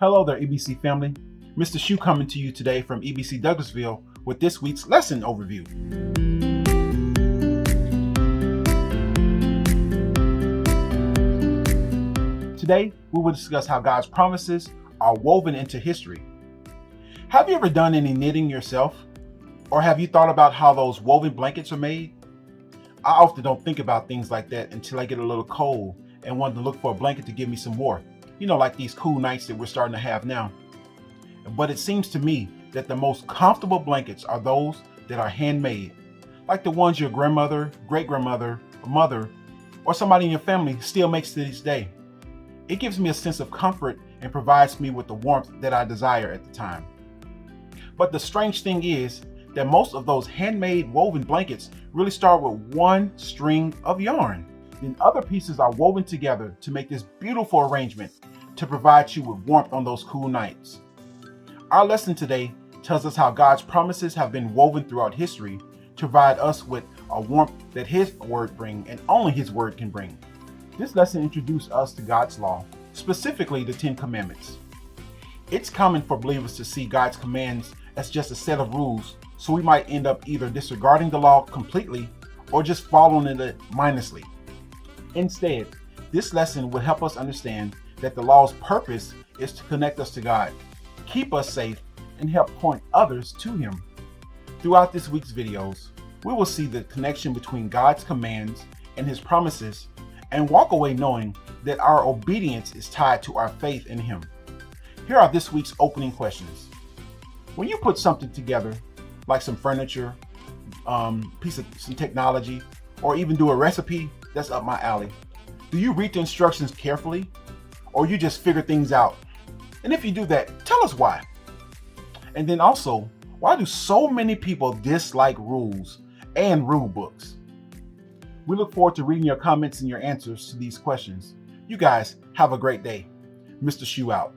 Hello there, EBC family. Mr. Shu coming to you today from EBC Douglasville with this week's lesson overview. Today, we will discuss how God's promises are woven into history. Have you ever done any knitting yourself? Or have you thought about how those woven blankets are made? I often don't think about things like that until I get a little cold and want to look for a blanket to give me some warmth. Like these cool nights that we're starting to have now. But it seems to me that the most comfortable blankets are those that are handmade, like the ones your grandmother, great-grandmother, or mother, or somebody in your family still makes to this day. It gives me a sense of comfort and provides me with the warmth that I desire at the time. But the strange thing is that most of those handmade woven blankets really start with one string of yarn. Then other pieces are woven together to make this beautiful arrangement to provide you with warmth on those cool nights. Our lesson today tells us how God's promises have been woven throughout history to provide us with a warmth that His word brings and only His word can bring. This lesson introduced us to God's law, specifically the 10 Commandments. It's common for believers to see God's commands as just a set of rules, so we might end up either disregarding the law completely or just following it mindlessly. Instead, this lesson will help us understand that the law's purpose is to connect us to God, keep us safe, and help point others to Him. Throughout this week's videos, we will see the connection between God's commands and His promises and walk away knowing that our obedience is tied to our faith in Him. Here are this week's opening questions. When you put something together, like some furniture, piece of some technology, or even do a recipe that's up my alley, do you read the instructions carefully? Or you just figure things out? And if you do that, tell us why. And then also, why do so many people dislike rules and rule books? We look forward to reading your comments and your answers to these questions. You guys have a great day. Mr. Shu out.